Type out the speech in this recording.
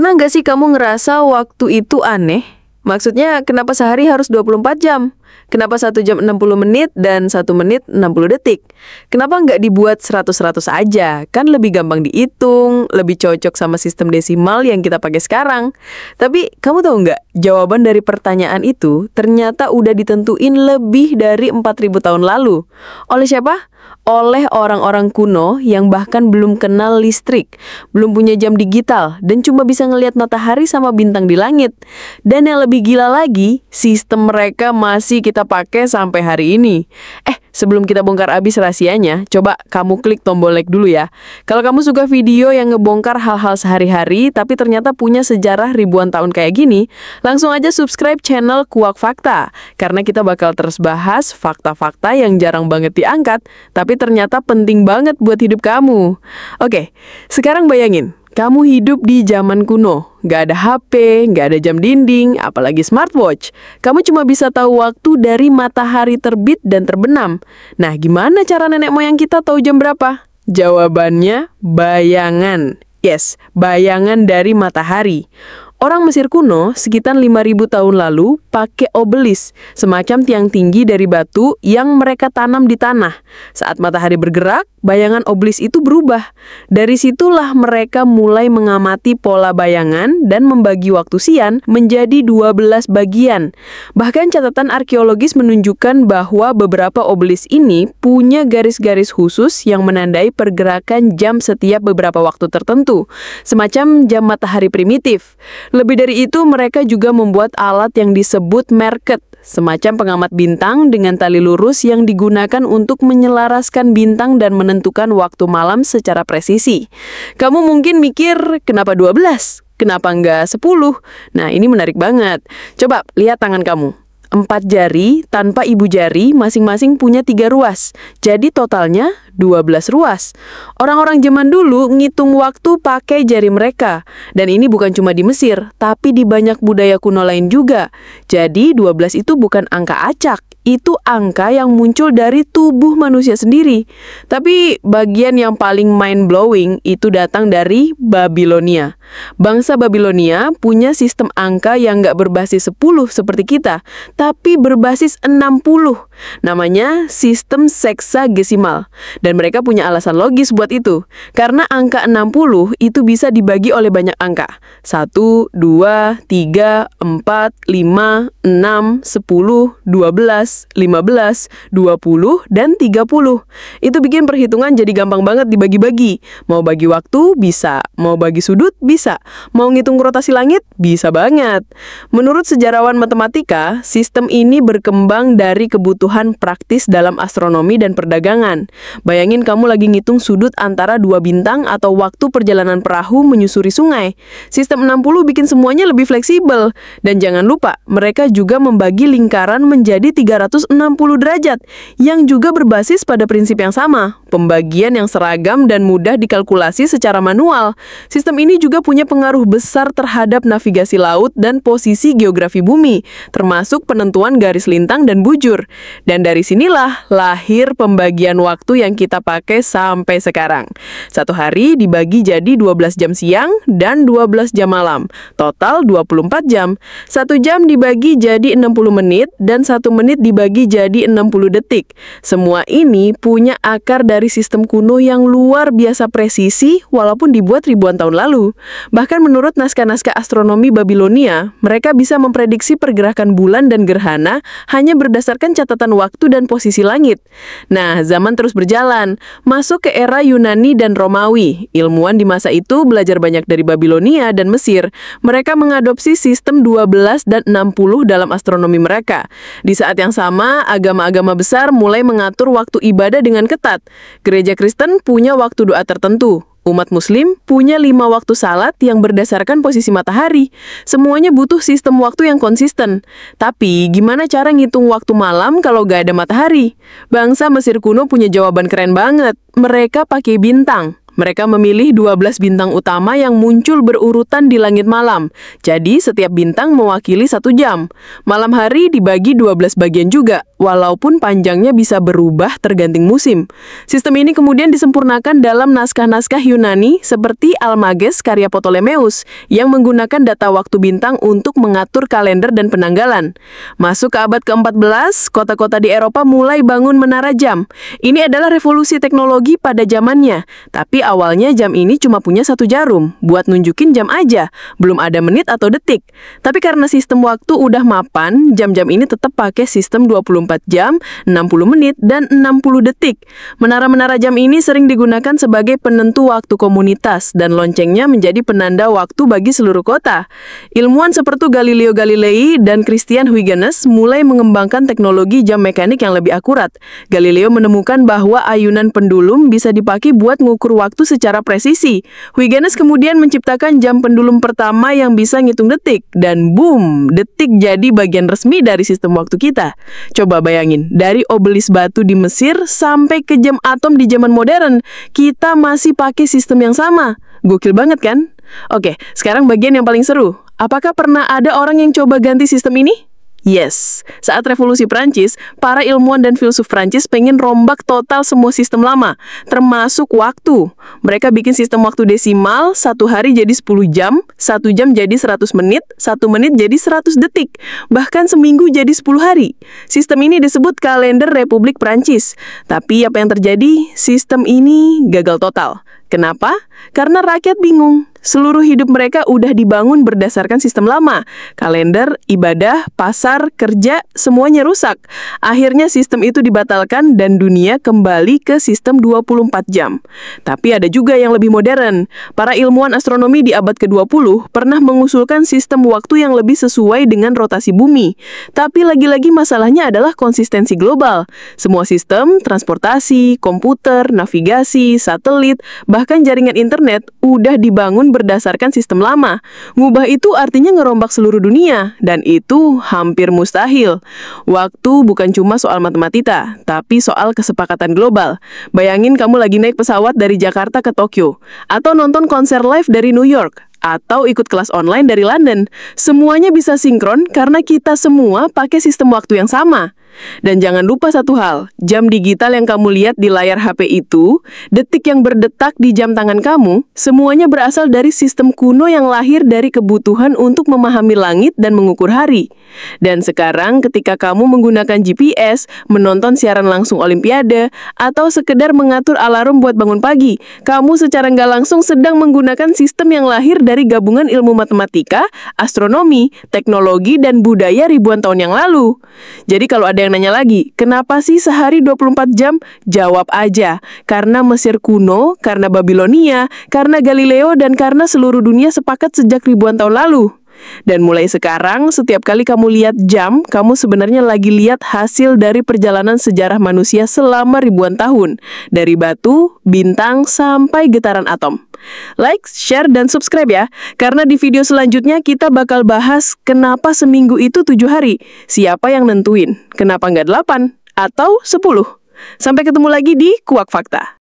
Pernah nggak sih kamu ngerasa waktu itu aneh? Maksudnya, kenapa sehari harus 24 jam? Kenapa 1 jam 60 menit dan 1 menit 60 detik? Kenapa nggak dibuat 100-100 aja? Kan lebih gampang dihitung, lebih cocok sama sistem desimal yang kita pakai sekarang. Tapi, kamu tahu nggak? Jawaban dari pertanyaan itu ternyata udah ditentuin lebih dari 4.000 tahun lalu. Oleh siapa? Oleh orang-orang kuno yang bahkan belum kenal listrik, belum punya jam digital, dan cuma bisa ngelihat matahari sama bintang di langit. Dan yang lebih gila lagi, sistem mereka masih kita pakai sampai hari ini. Sebelum kita bongkar abis rahasianya, coba kamu klik tombol like dulu ya. Kalau kamu suka video yang ngebongkar hal-hal sehari-hari, tapi ternyata punya sejarah ribuan tahun kayak gini, langsung aja subscribe channel Kuak Fakta. Karena kita bakal terus bahas fakta-fakta yang jarang banget diangkat, tapi ternyata penting banget buat hidup kamu. Oke, sekarang bayangin. Kamu hidup di zaman kuno, nggak ada HP, nggak ada jam dinding, apalagi smartwatch. Kamu cuma bisa tahu waktu dari matahari terbit dan terbenam. Nah, gimana cara nenek moyang kita tahu jam berapa? Jawabannya, bayangan. Yes, bayangan dari matahari. Orang Mesir kuno sekitar 5.000 tahun lalu pakai obelis, semacam tiang tinggi dari batu yang mereka tanam di tanah. Saat matahari bergerak, bayangan obelis itu berubah. Dari situlah mereka mulai mengamati pola bayangan dan membagi waktu siang menjadi 12 bagian. Bahkan catatan arkeologis menunjukkan bahwa beberapa obelis ini punya garis-garis khusus yang menandai pergerakan jam setiap beberapa waktu tertentu, semacam jam matahari primitif. Lebih dari itu, mereka juga membuat alat yang disebut merket, semacam pengamat bintang dengan tali lurus yang digunakan untuk menyelaraskan bintang dan menentukan waktu malam secara presisi. Kamu mungkin mikir, kenapa 12? Kenapa nggak 10? Nah, ini menarik banget. Coba lihat tangan kamu. 4 jari tanpa ibu jari masing-masing punya 3 ruas. Jadi totalnya 12 ruas. Orang-orang zaman dulu ngitung waktu pakai jari mereka. Dan ini bukan cuma di Mesir, tapi di banyak budaya kuno lain juga. Jadi 12 itu bukan angka acak. Itu angka yang muncul dari tubuh manusia sendiri. Tapi bagian yang paling mind-blowing itu datang dari Babilonia. Bangsa Babilonia punya sistem angka yang nggak berbasis 10 seperti kita, tapi berbasis 60. Namanya sistem seksagesimal. Dan mereka punya alasan logis buat itu. Karena angka 60 itu bisa dibagi oleh banyak angka. 1, 2, 3, 4, 5, 6, 10, 12, 15, 20, dan 30. Itu bikin perhitungan jadi gampang banget dibagi-bagi. Mau bagi waktu, bisa. Mau bagi sudut, bisa. Mau ngitung rotasi langit, bisa banget. Menurut sejarawan matematika, sistem ini berkembang dari kebutuhan praktis dalam astronomi dan perdagangan. Bayangin kamu lagi ngitung sudut antara 2 bintang atau waktu perjalanan perahu menyusuri sungai. Sistem 60 bikin semuanya lebih fleksibel. Dan jangan lupa, mereka juga membagi lingkaran menjadi 360 derajat, yang juga berbasis pada prinsip yang sama, pembagian yang seragam dan mudah dikalkulasi secara manual. Sistem ini juga punya pengaruh besar terhadap navigasi laut dan posisi geografi bumi, termasuk penentuan garis lintang dan bujur. Dan dari sinilah lahir pembagian waktu yang kita pakai sampai sekarang. Satu hari dibagi jadi 12 jam siang dan 12 jam malam. Total 24 jam. 1 jam dibagi jadi 60 menit dan 1 menit dibagi jadi 60 detik. Semua ini punya akar dari sistem kuno yang luar biasa presisi walaupun dibuat ribuan tahun lalu. Bahkan menurut naskah-naskah astronomi Babilonia, mereka bisa memprediksi pergerakan bulan dan gerhana hanya berdasarkan catatan waktu dan posisi langit. Nah, zaman terus berjalan, masuk ke era Yunani dan Romawi. Ilmuwan di masa itu belajar banyak dari Babilonia dan Mesir. Mereka mengadopsi sistem 12 dan 60 dalam astronomi mereka. Di saat yang sama, agama-agama besar mulai mengatur waktu ibadah dengan ketat. Gereja Kristen punya waktu doa tertentu. Umat Muslim punya 5 waktu salat yang berdasarkan posisi matahari. Semuanya butuh sistem waktu yang konsisten. Tapi, gimana cara ngitung waktu malam kalau gak ada matahari? Bangsa Mesir kuno punya jawaban keren banget. Mereka pakai bintang. Mereka memilih 12 bintang utama yang muncul berurutan di langit malam. Jadi, setiap bintang mewakili 1 jam. Malam hari dibagi 12 bagian juga, walaupun panjangnya bisa berubah tergantung musim. Sistem ini kemudian disempurnakan dalam naskah-naskah Yunani seperti Almages karya Ptolemeus, yang menggunakan data waktu bintang untuk mengatur kalender dan penanggalan. Masuk ke abad ke-14, kota-kota di Eropa mulai bangun menara jam. Ini adalah revolusi teknologi pada zamannya. Tapi awalnya jam ini cuma punya 1 jarum, buat nunjukin jam aja, belum ada menit atau detik. Tapi karena sistem waktu udah mapan, jam-jam ini tetap pakai sistem 24 jam, 60 menit, dan 60 detik. Menara-menara jam ini sering digunakan sebagai penentu waktu komunitas, dan loncengnya menjadi penanda waktu bagi seluruh kota. Ilmuwan seperti Galileo Galilei dan Christian Huygens mulai mengembangkan teknologi jam mekanik yang lebih akurat. Galileo menemukan bahwa ayunan pendulum bisa dipakai buat mengukur waktu secara presisi. Huygens kemudian menciptakan jam pendulum pertama yang bisa ngitung detik, dan boom, detik jadi bagian resmi dari sistem waktu kita. Coba bayangin, dari obelis batu di Mesir sampai ke jam atom di zaman modern, kita masih pakai sistem yang sama. Gokil banget kan? Oke, sekarang bagian yang paling seru. Apakah pernah ada orang yang coba ganti sistem ini? Yes, saat revolusi Prancis, para ilmuwan dan filsuf Prancis pengen rombak total semua sistem lama, termasuk waktu. Mereka bikin sistem waktu desimal, 1 hari jadi 10 jam, 1 jam jadi 100 menit, 1 menit jadi 100 detik, bahkan seminggu jadi 10 hari. Sistem ini disebut kalender Republik Prancis. Tapi apa yang terjadi? Sistem ini gagal total. Kenapa? Karena rakyat bingung. Seluruh hidup mereka udah dibangun berdasarkan sistem lama. Kalender, ibadah, pasar, kerja, semuanya rusak. Akhirnya sistem itu dibatalkan dan dunia kembali ke sistem 24 jam. Tapi ada juga yang lebih modern. Para ilmuwan astronomi di abad ke-20 pernah mengusulkan sistem waktu yang lebih sesuai dengan rotasi bumi. Tapi lagi-lagi masalahnya adalah konsistensi global. Semua sistem, transportasi, komputer, navigasi, satelit, bahkan jaringan internet udah dibangun berdasarkan sistem lama. Ngubah itu artinya ngerombak seluruh dunia, dan itu hampir mustahil. Waktu bukan cuma soal matematika, tapi soal kesepakatan global. Bayangin kamu lagi naik pesawat dari Jakarta ke Tokyo, atau nonton konser live dari New York, atau ikut kelas online dari London. Semuanya bisa sinkron karena kita semua pakai sistem waktu yang sama. Dan jangan lupa satu hal, jam digital yang kamu lihat di layar HP itu, detik yang berdetak di jam tangan kamu, semuanya berasal dari sistem kuno yang lahir dari kebutuhan untuk memahami langit dan mengukur hari. Dan sekarang ketika kamu menggunakan GPS, menonton siaran langsung Olimpiade, atau sekedar mengatur alarm buat bangun pagi, kamu secara nggak langsung sedang menggunakan sistem yang lahir dari gabungan ilmu matematika, astronomi, teknologi, dan budaya ribuan tahun yang lalu. Jadi kalau ada yang nanya lagi, kenapa sih sehari 24 jam? Jawab aja, karena Mesir kuno, karena Babilonia, karena Galileo, dan karena seluruh dunia sepakat sejak ribuan tahun lalu. Dan mulai sekarang, setiap kali kamu lihat jam, kamu sebenarnya lagi lihat hasil dari perjalanan sejarah manusia selama ribuan tahun. Dari batu, bintang, sampai getaran atom. Like, share, dan subscribe ya. Karena di video selanjutnya kita bakal bahas kenapa seminggu itu 7 hari. Siapa yang nentuin? Kenapa nggak 8? Atau 10? Sampai ketemu lagi di Kuak Fakta.